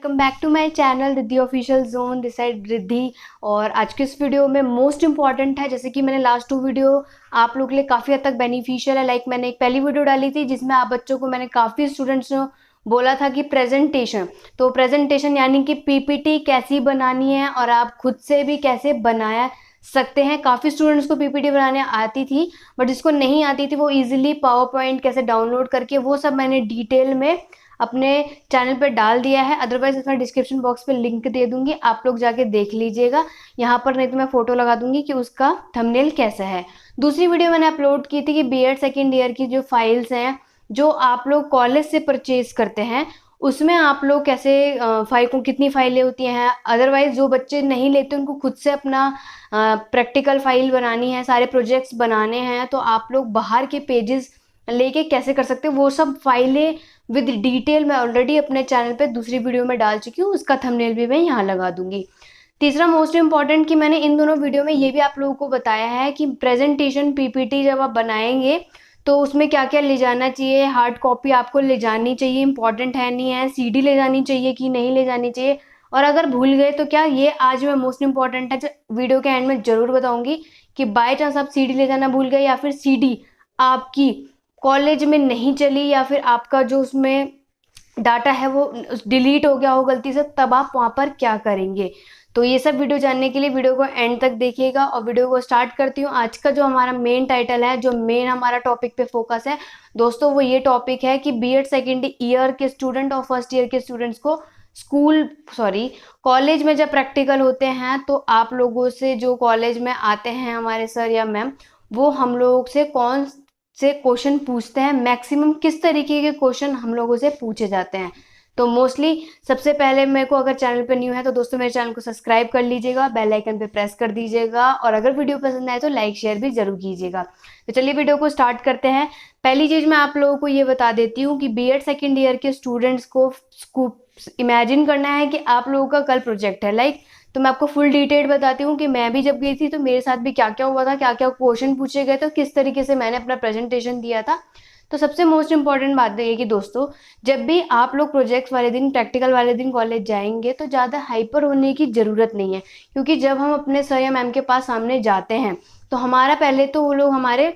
Welcome back to my channel Riddhi official zone. This side Riddhi. और आज के इस वीडियो में मोस्ट इंपॉर्टेंट है, जैसे कि मैंने लास्ट 2 वीडियो आप लोग के लिए काफ़ी हद तक बेनिफिशियल है। लाइक मैंने एक पहली वीडियो डाली थी जिसमें आप बच्चों को मैंने काफ़ी स्टूडेंट्स ने बोला था कि प्रेजेंटेशन, तो प्रेजेंटेशन यानी कि पीपीटी कैसी बनानी है और आप खुद से भी कैसे बनाया सकते हैं। काफ़ी स्टूडेंट्स को पीपीटी बनाने आती थी, बट जिसको नहीं आती थी वो इजीली पावर पॉइंट कैसे डाउनलोड करके, वो सब मैंने डिटेल में अपने चैनल पे डाल दिया है। अदरवाइज इसमें डिस्क्रिप्शन बॉक्स पे लिंक दे दूंगी, आप लोग जाके देख लीजिएगा यहाँ पर, नहीं तो मैं फोटो लगा दूंगी कि उसका थंबनेल कैसा है। दूसरी वीडियो मैंने अपलोड की थी कि बीएड सेकेंड ईयर की जो फाइल्स हैं जो आप लोग कॉलेज से परचेज करते हैं, उसमें आप लोग कैसे फाइल को, कितनी फाइलें होती हैं। अदरवाइज जो बच्चे नहीं लेते उनको खुद से अपना प्रैक्टिकल फाइल बनानी है, सारे प्रोजेक्ट्स बनाने हैं, तो आप लोग बाहर के पेजेस लेके कैसे कर सकते हो, वो सब फाइलें विद डिटेल मैं ऑलरेडी अपने चैनल पे दूसरी वीडियो में डाल चुकी हूँ, उसका थंबनेल भी मैं यहाँ लगा दूंगी। तीसरा मोस्ट इम्पॉर्टेंट कि मैंने इन दोनों वीडियो में ये भी आप लोगों को बताया है कि प्रेजेंटेशन पीपीटी जब आप बनाएंगे तो उसमें क्या क्या ले जाना चाहिए। हार्ड कॉपी आपको ले जानी चाहिए, इंपॉर्टेंट है नहीं है, सीडी ले जानी चाहिए कि नहीं ले जानी चाहिए, और अगर भूल गए तो क्या, ये आज मैं मोस्ट इंपॉर्टेंट है जो वीडियो के एंड में जरूर बताऊंगी कि बाय चांस आप सीडी ले जाना भूल गए या फिर सीडी आपकी कॉलेज में नहीं चली या फिर आपका जो उसमें डाटा है वो डिलीट हो गया हो गलती से, तब आप वहाँ पर क्या करेंगे। तो ये सब वीडियो जानने के लिए वीडियो को एंड तक देखिएगा। और वीडियो को स्टार्ट करती हूँ। आज का जो हमारा मेन टाइटल है, जो मेन हमारा टॉपिक पे फोकस है दोस्तों, वो ये टॉपिक है कि बीएड सेकेंड ईयर के स्टूडेंट और फर्स्ट ईयर के स्टूडेंट्स को कॉलेज में जब प्रैक्टिकल होते हैं तो आप लोगों से, जो कॉलेज में आते हैं हमारे सर या मैम, वो हम लोग से कौन से क्वेश्चन पूछते हैं, मैक्सिमम किस तरीके के क्वेश्चन हम लोगों से पूछे जाते हैं। तो मोस्टली सबसे पहले मेरे को, अगर चैनल पे न्यू है तो दोस्तों मेरे चैनल को सब्सक्राइब कर लीजिएगा, बेल आइकन पे प्रेस कर दीजिएगा, और अगर वीडियो पसंद आए तो लाइक शेयर भी जरूर कीजिएगा। तो चलिए वीडियो को स्टार्ट करते हैं। पहली चीज़ मैं आप लोगों को ये बता देती हूँ कि बीएड सेकेंड ईयर के स्टूडेंट्स को इमेजिन करना है कि आप लोगों का कल प्रोजेक्ट है। तो मैं आपको फुल डिटेल बताती हूँ कि मैं भी जब गई थी तो मेरे साथ भी क्या क्या हुआ था, क्या क्या क्वेश्चन पूछे गए थे, किस तरीके से मैंने अपना प्रेजेंटेशन दिया था। तो सबसे मोस्ट इंपॉर्टेंट बात है कि दोस्तों, जब भी आप लोग प्रोजेक्ट्स वाले दिन, प्रैक्टिकल वाले दिन कॉलेज जाएंगे तो ज़्यादा हाइपर होने की ज़रूरत नहीं है, क्योंकि जब हम अपने सर या मैम के पास सामने जाते हैं तो हमारा पहले तो वो लोग हमारे,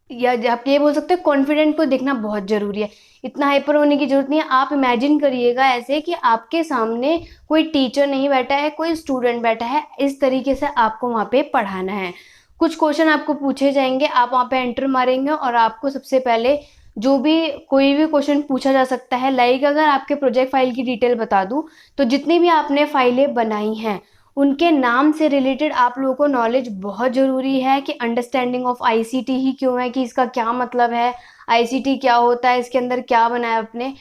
या आप ये बोल सकते हैं, कॉन्फिडेंट को देखना बहुत ज़रूरी है। इतना हाइपर होने की जरूरत नहीं है। आप इमेजिन करिएगा ऐसे कि आपके सामने कोई टीचर नहीं बैठा है, कोई स्टूडेंट बैठा है, इस तरीके से आपको वहाँ पे पढ़ाना है। कुछ क्वेश्चन आपको पूछे जाएंगे, आप वहाँ पे एंटर मारेंगे और आपको सबसे पहले जो भी कोई भी क्वेश्चन पूछा जा सकता है। लाइक अगर आपके प्रोजेक्ट फाइल की डिटेल बता दूं तो जितनी भी आपने फाइलें बनाई हैं उनके नाम से रिलेटेड आप लोगों को नॉलेज बहुत ज़रूरी है कि अंडरस्टैंडिंग ऑफ आईसीटी ही क्यों है, कि इसका क्या मतलब है, आईसीटी क्या होता है, इसके अंदर क्या बनाया आपने।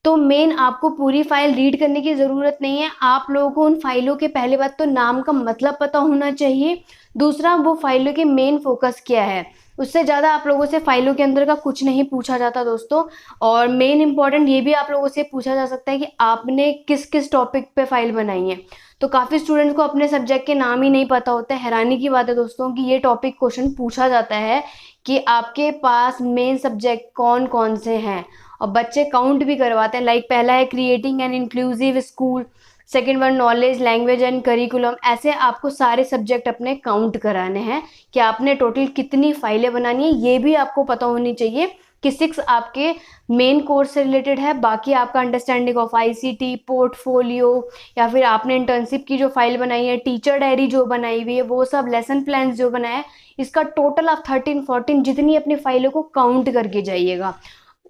तो मेन आपको पूरी फाइल रीड करने की ज़रूरत नहीं है, आप लोगों को उन फाइलों के पहले बात तो नाम का मतलब पता होना चाहिए, दूसरा वो फाइलों के मेन फोकस क्या है। उससे ज़्यादा आप लोगों से फाइलों के अंदर का कुछ नहीं पूछा जाता दोस्तों। और मेन इंपॉर्टेंट ये भी आप लोगों से पूछा जा सकता है कि आपने किस किस टॉपिक पे फाइल बनाई है। तो काफ़ी स्टूडेंट्स को अपने सब्जेक्ट के नाम ही नहीं पता होता है। हैरानी की बात है दोस्तों कि ये टॉपिक क्वेश्चन पूछा जाता है कि आपके पास मेन सब्जेक्ट कौन कौन से हैं, और बच्चे काउंट भी करवाते हैं। लाइक पहला है creating an inclusive school, second one knowledge, language and curriculum. ऐसे आपको सारे सब्जेक्ट अपने काउंट कराने हैं कि आपने टोटल कितनी फाइलें बनानी है। ये भी आपको पता होनी चाहिए कि 6 आपके मेन कोर्स से रिलेटेड है, बाकी आपका अंडरस्टैंडिंग ऑफ आईसीटी, पोर्टफोलियो, या फिर आपने इंटर्नशिप की जो फाइल बनाई है, टीचर डायरी जो बनाई हुई है, वो सब, लेसन प्लान जो बनाया है, इसका टोटल आप 13-14 जितनी अपनी फाइलों को काउंट करके जाइएगा।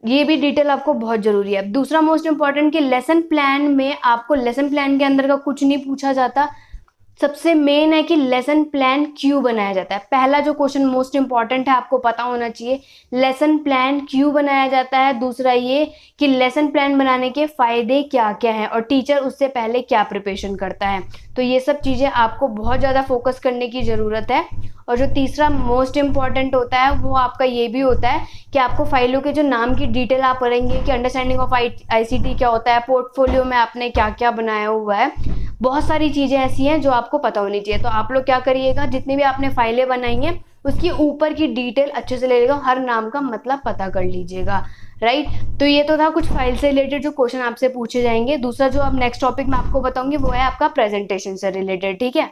ये भी डिटेल आपको बहुत ज़रूरी है। दूसरा मोस्ट इंपॉर्टेंट कि लेसन प्लान में आपको, लेसन प्लान के अंदर का कुछ नहीं पूछा जाता। सबसे मेन है कि लेसन प्लान क्यों बनाया जाता है। पहला जो क्वेश्चन मोस्ट इंपॉर्टेंट है, आपको पता होना चाहिए लेसन प्लान क्यों बनाया जाता है। दूसरा ये कि लेसन प्लान बनाने के फ़ायदे क्या क्या हैं और टीचर उससे पहले क्या प्रिपरेशन करता है। तो ये सब चीज़ें आपको बहुत ज़्यादा फोकस करने की ज़रूरत है। और जो तीसरा मोस्ट इम्पॉर्टेंट होता है वो आपका ये भी होता है कि आपको फाइलों के जो नाम की डिटेल आप पढ़ेंगे कि अंडरस्टैंडिंग ऑफ आईसीटी क्या होता है, पोर्टफोलियो में आपने क्या क्या बनाया हुआ है, बहुत सारी चीज़ें ऐसी हैं जो आपको पता होनी चाहिए। तो आप लोग क्या करिएगा, जितनी भी आपने फाइलें बनाई हैं उसकी ऊपर की डिटेल अच्छे से ले लीजिएगा, हर नाम का मतलब पता कर लीजिएगा, राइट। तो ये तो था कुछ फाइल से रिलेटेड जो क्वेश्चन आपसे पूछे जाएंगे। दूसरा जो अब नेक्स्ट टॉपिक मैं आपको बताऊंगी वो है आपका प्रेजेंटेशन से रिलेटेड, ठीक है।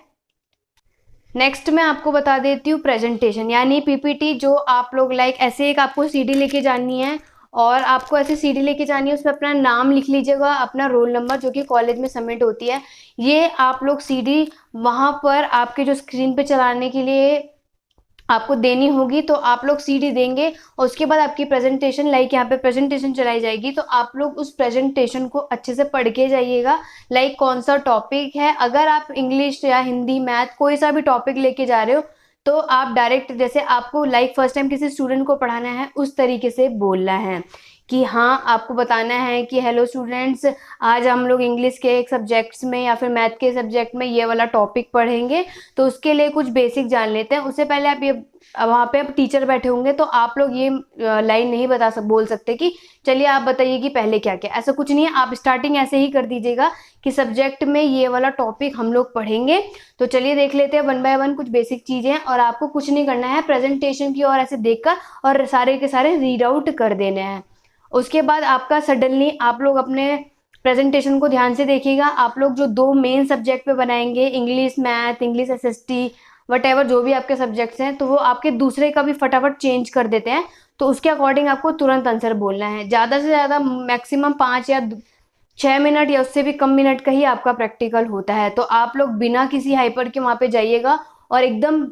नेक्स्ट मैं आपको बता देती हूँ प्रेजेंटेशन यानी पीपीटी, जो आप लोग लाइक ऐसे एक आपको सीडी लेके जानी है और आपको ऐसे सीडी लेके जानी है, उसमें अपना नाम लिख लीजिएगा, अपना रोल नंबर जो कि कॉलेज में सबमिट होती है, ये आप लोग सीडी वहां पर आपके जो स्क्रीन पे चलाने के लिए आपको देनी होगी। तो आप लोग सीडी देंगे और उसके बाद आपकी प्रेजेंटेशन लाइक यहाँ पे प्रेजेंटेशन चलाई जाएगी, तो आप लोग उस प्रेजेंटेशन को अच्छे से पढ़ के जाइएगा, लाइक कौन सा टॉपिक है। अगर आप इंग्लिश या हिंदी मैथ कोई सा भी टॉपिक लेके जा रहे हो तो आप डायरेक्ट जैसे आपको लाइक फर्स्ट टाइम किसी स्टूडेंट को पढ़ाना है उस तरीके से बोलना है कि हाँ आपको बताना है कि हेलो स्टूडेंट्स, आज हम लोग इंग्लिश के एक सब्जेक्ट्स में या फिर मैथ के सब्जेक्ट में ये वाला टॉपिक पढ़ेंगे, तो उसके लिए कुछ बेसिक जान लेते हैं। उससे पहले आप ये वहाँ पे अब टीचर बैठे होंगे तो आप लोग ये लाइन नहीं बोल सकते कि चलिए आप बताइए कि पहले क्या क्या, ऐसा कुछ नहीं है। आप स्टार्टिंग ऐसे ही कर दीजिएगा कि सब्जेक्ट में ये वाला टॉपिक हम लोग पढ़ेंगे, तो चलिए देख लेते हैं वन बाय वन कुछ बेसिक चीजें। और आपको कुछ नहीं करना है, प्रेजेंटेशन की ओर ऐसे देखकर और सारे के सारे रीड आउट कर देने हैं। उसके बाद आपका सडनली आप लोग अपने प्रेजेंटेशन को ध्यान से देखिएगा। आप लोग जो दो मेन सब्जेक्ट पे बनाएंगे, English math, English SST, whatever जो भी आपके सब्जेक्ट्स हैं, तो वो आपके दूसरे का भी फटाफट चेंज कर देते हैं, तो उसके अकॉर्डिंग आपको तुरंत आंसर बोलना है। ज़्यादा से ज़्यादा मैक्सिमम 5 या 6 मिनट या उससे भी कम मिनट का ही आपका प्रैक्टिकल होता है। तो आप लोग बिना किसी हाइपर के वहाँ पे जाइएगा और एकदम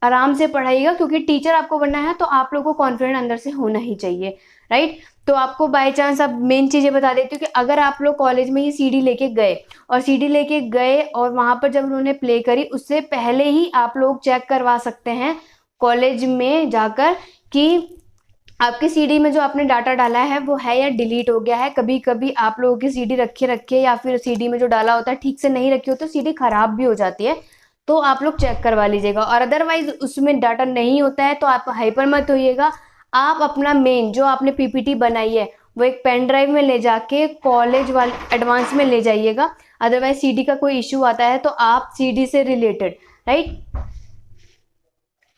आराम से पढ़ाइएगा, क्योंकि टीचर आपको बनना है तो आप लोगों को कॉन्फिडेंट अंदर से होना ही चाहिए, राइट। तो आपको बाय चांस अब मेन चीजें बता देती हूँ कि अगर आप लोग कॉलेज में ये सीडी लेके गए और सीडी लेके गए और वहां पर जब उन्होंने प्ले करी उससे पहले ही आप लोग चेक करवा सकते हैं कॉलेज में जाकर कि आपकी सीडी में जो आपने डाटा डाला है वो है या डिलीट हो गया है। कभी कभी आप लोगों की सीडी रखे रखे या फिर सीडी में जो डाला होता है ठीक से नहीं रखी हो तो सीडी खराब भी हो जाती है, तो आप लोग चेक करवा लीजिएगा। और अदरवाइज उसमें डाटा नहीं होता है तो आप हाइपर मत होइएगा। आप अपना मेन जो आपने पीपीटी बनाई है वो एक पेन ड्राइव में ले जाके कॉलेज वाले एडवांस में ले जाइएगा। अदरवाइज सीडी का कोई इश्यू आता है तो आप सीडी से रिलेटेड, राइट,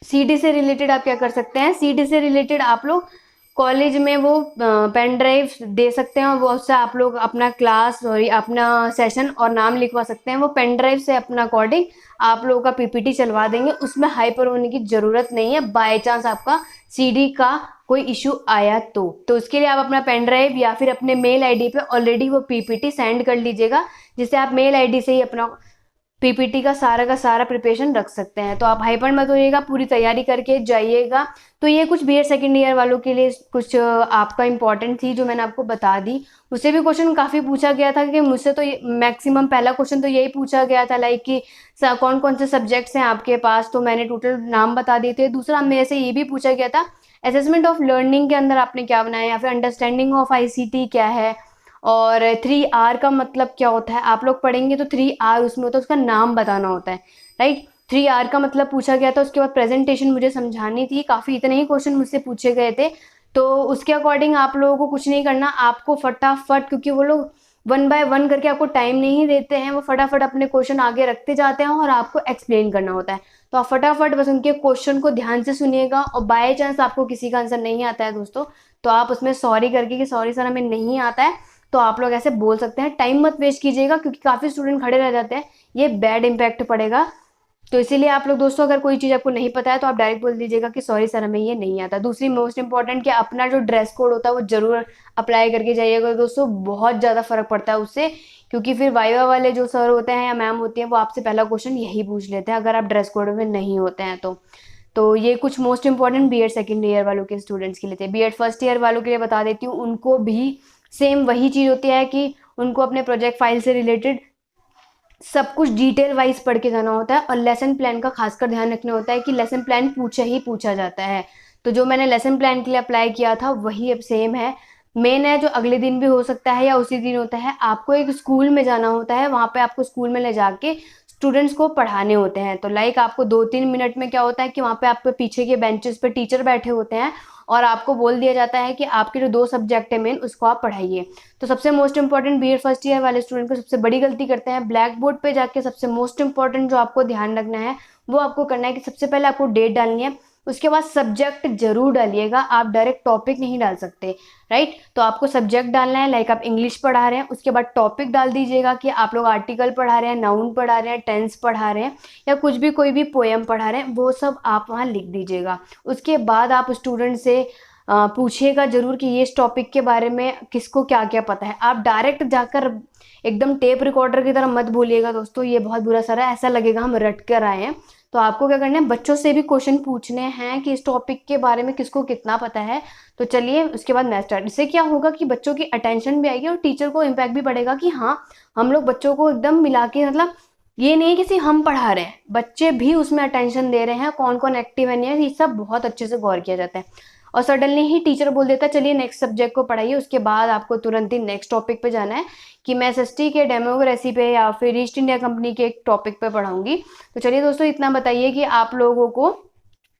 सीडी से रिलेटेड आप क्या कर सकते हैं, सीडी से रिलेटेड आप लोग कॉलेज में वो पेन ड्राइव दे सकते हैं और वो उससे आप लोग अपना क्लास और अपना सेशन और नाम लिखवा सकते हैं। वो पेन ड्राइव से अपना अकॉर्डिंग आप लोगों का पीपीटी चलवा देंगे, उसमें हाइपर होने की ज़रूरत नहीं है। बाय चांस आपका सीडी का कोई इशू आया तो उसके लिए आप अपना पेन ड्राइव या फिर अपने मेल आईडी पे ऑलरेडी वो पीपीटी सेंड कर लीजिएगा, जिससे आप मेल आईडी से ही अपना पीपीटी का सारा प्रिपरेशन रख सकते हैं। तो आप हाइपर मत होइएगा, पूरी तैयारी करके जाइएगा। तो ये कुछ बीएड सेकेंड ईयर वालों के लिए कुछ आपका इंपॉर्टेंट थी जो मैंने आपको बता दी। मुझसे भी क्वेश्चन काफ़ी पूछा गया था कि मुझसे तो मैक्सिमम पहला क्वेश्चन तो यही पूछा गया था लाइक कि कौन कौन से सब्जेक्ट्स हैं आपके पास, तो मैंने टोटल नाम बता दिए थे। दूसरा मेरे से ये भी पूछा गया था असेसमेंट ऑफ लर्निंग के अंदर आपने क्या बनाया, या फिर अंडरस्टैंडिंग ऑफ आईसीटी क्या है, और 3R का मतलब क्या होता है। आप लोग पढ़ेंगे तो 3R उसमें होता है, उसका नाम बताना होता है, राइट। 3R का मतलब पूछा गया था। उसके बाद प्रेजेंटेशन मुझे समझानी थी, काफ़ी इतने ही क्वेश्चन मुझसे पूछे गए थे, तो उसके अकॉर्डिंग आप लोगों को कुछ नहीं करना, आपको फटाफट, क्योंकि वो लोग वन बाय वन करके आपको टाइम नहीं देते हैं, वो फटाफट अपने क्वेश्चन आगे रखते जाते हैं और आपको एक्सप्लेन करना होता है। तो आप फटाफट बस उनके क्वेश्चन को ध्यान से सुनिएगा। और बाय चांस आपको किसी का आंसर नहीं आता है दोस्तों, तो आप उसमें सॉरी करके कि सॉरी सर हमें नहीं आता है, तो आप लोग ऐसे बोल सकते हैं। टाइम मत वेस्ट कीजिएगा क्योंकि काफ़ी स्टूडेंट खड़े रह जाते हैं, ये बैड इम्पैक्ट पड़ेगा। तो इसीलिए आप लोग दोस्तों अगर कोई चीज़ आपको नहीं पता है तो आप डायरेक्ट बोल दीजिएगा कि सॉरी सर हमें ये नहीं आता। दूसरी मोस्ट इंपॉर्टेंट कि अपना जो ड्रेस कोड होता है वो जरूर अप्लाई करके जाइएगा दोस्तों, बहुत ज़्यादा फर्क पड़ता है उससे, क्योंकि फिर वाइवा वाले जो सर होते हैं या मैम होती हैं वो आपसे पहला क्वेश्चन यही पूछ लेते हैं अगर आप ड्रेस कोड में नहीं होते हैं तो ये कुछ most important BEd second year वालों के स्टूडेंट्स के लिए थे। बीएड फर्स्ट ईयर वालों के लिए बता देती हूँ, उनको भी सेम वही चीज़ होती है कि उनको अपने प्रोजेक्ट फाइल से रिलेटेड सब कुछ डिटेल वाइज पढ़ के जाना होता है और लेसन प्लान का खासकर ध्यान रखना होता है कि लेसन प्लान पूछा जाता है। तो जो मैंने लेसन प्लान के लिए अप्लाई किया था वही अब सेम है, मेन है जो अगले दिन भी हो सकता है या उसी दिन होता है। आपको एक स्कूल में जाना होता है, वहाँ पे आपको स्कूल में ले जाके स्टूडेंट्स को पढ़ाने होते हैं। तो लाइक आपको 2-3 मिनट में क्या होता है कि वहाँ पे आपके पीछे के बेंचेस पे टीचर बैठे होते हैं और आपको बोल दिया जाता है कि आपके जो 2 सब्जेक्ट है मेन उसको आप पढ़ाइए। तो सबसे most important BEd first year वाले स्टूडेंट को सबसे बड़ी गलती करते हैं, ब्लैक बोर्ड पे जाके सबसे मोस्ट इंपॉर्टेंट जो आपको ध्यान रखना है वो आपको करना है कि सबसे पहले आपको डेट डालनी है उसके बाद सब्जेक्ट जरूर डालिएगा, आप डायरेक्ट टॉपिक नहीं डाल सकते, राइट। तो आपको सब्जेक्ट डालना है, लाइक आप इंग्लिश पढ़ा रहे हैं, उसके बाद टॉपिक डाल दीजिएगा कि आप लोग आर्टिकल पढ़ा रहे हैं, नाउन पढ़ा रहे हैं, टेंस पढ़ा रहे हैं, या कुछ भी कोई भी पोएम पढ़ा रहे हैं, वो सब आप वहाँ लिख दीजिएगा। उसके बाद आप स्टूडेंट से पूछिएगा जरूर कि ये इस टॉपिक के बारे में किसको क्या क्या पता है। आप डायरेक्ट जाकर एकदम टेप रिकॉर्डर की तरह मत बोलिएगा दोस्तों, ये बहुत बुरा सर है, ऐसा लगेगा हम रट कर आए हैं। तो आपको क्या करना है, बच्चों से भी क्वेश्चन पूछने हैं कि इस टॉपिक के बारे में किसको कितना पता है। तो चलिए उसके बाद मैं स्टार्ट। इससे क्या होगा कि बच्चों की अटेंशन भी आएगी और टीचर को इम्पैक्ट भी पड़ेगा कि हाँ हम लोग बच्चों को एकदम मिला के, मतलब ये नहीं है कि सिर्फ हम पढ़ा रहे हैं, बच्चे भी उसमें अटेंशन दे रहे हैं, कौन कौन एक्टिव है नहीं है, ये सब बहुत अच्छे से गौर किया जाता है। और सडनली ही टीचर बोल देता है चलिए नेक्स्ट सब्जेक्ट को पढ़ाइए, उसके बाद आपको तुरंत ही नेक्स्ट टॉपिक पे जाना है कि मैं एसएसटी के डेमोक्रेसी पे या फिर ईस्ट इंडिया कंपनी के एक टॉपिक पे पढ़ाऊंगी। तो चलिए दोस्तों इतना बताइए कि आप लोगों को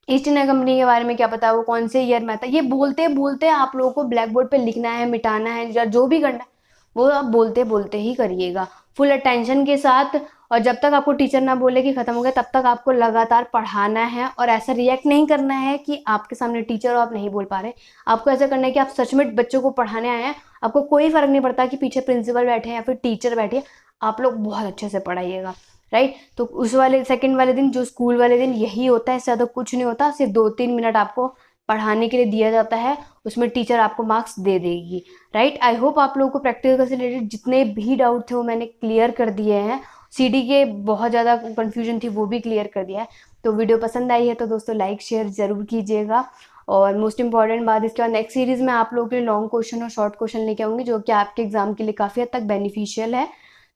ईस्ट इंडिया कंपनी के बारे में क्या पता है, वो कौन से ईयर में आता है। ये बोलते बोलते आप लोगों को ब्लैक बोर्ड पे लिखना है, मिटाना है, या जो भी करना है वो आप बोलते बोलते ही करिएगा, फुल अटेंशन के साथ। और जब तक आपको टीचर ना बोले कि खत्म हो गया, तब तक आपको लगातार पढ़ाना है। और ऐसा रिएक्ट नहीं करना है कि आपके सामने टीचर हो आप नहीं बोल पा रहे। आपको ऐसा करना है कि आप सच में बच्चों को पढ़ाने आए हैं, आपको कोई फर्क नहीं पड़ता कि पीछे प्रिंसिपल बैठे हैं या फिर टीचर बैठे हैं, आप लोग बहुत अच्छे से पढ़ाइएगा, राइट। तो उस वाले सेकंड वाले दिन, जो स्कूल वाले दिन, यही होता है, इससे ज़्यादा कुछ नहीं होता। सिर्फ 2-3 मिनट आपको पढ़ाने के लिए दिया जाता है, उसमें टीचर आपको मार्क्स दे देगी, राइट। आई होप आप लोगों को प्रैक्टिकल से रिलेटेड जितने भी डाउट थे वो मैंने क्लियर कर दिए हैं। सीडी के बहुत ज़्यादा कन्फ्यूजन थी, वो भी क्लियर कर दिया है। तो वीडियो पसंद आई है तो दोस्तों लाइक शेयर ज़रूर कीजिएगा। और मोस्ट इंपॉर्टेंट बात, इसके बाद नेक्स्ट सीरीज़ में आप लोगों के लिए लॉन्ग क्वेश्चन और शॉर्ट क्वेश्चन लेके आऊँगी, जो कि आपके एग्जाम के लिए काफ़ी हद तक बेनिफिशियल है।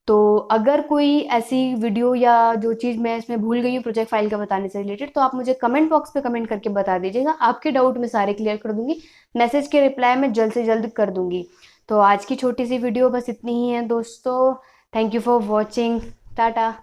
तो अगर कोई ऐसी वीडियो या जो चीज़ मैं इसमें भूल गई हूँ प्रोजेक्ट फाइल का बताने से रिलेटेड, तो आप मुझे कमेंट बॉक्स पे कमेंट करके बता दीजिएगा, आपके डाउट मैं सारे क्लियर कर दूंगी। मैसेज के रिप्लाई मैं जल्द से जल्द कर दूंगी। तो आज की छोटी सी वीडियो बस इतनी ही है दोस्तों। Thank you for watching. Tata.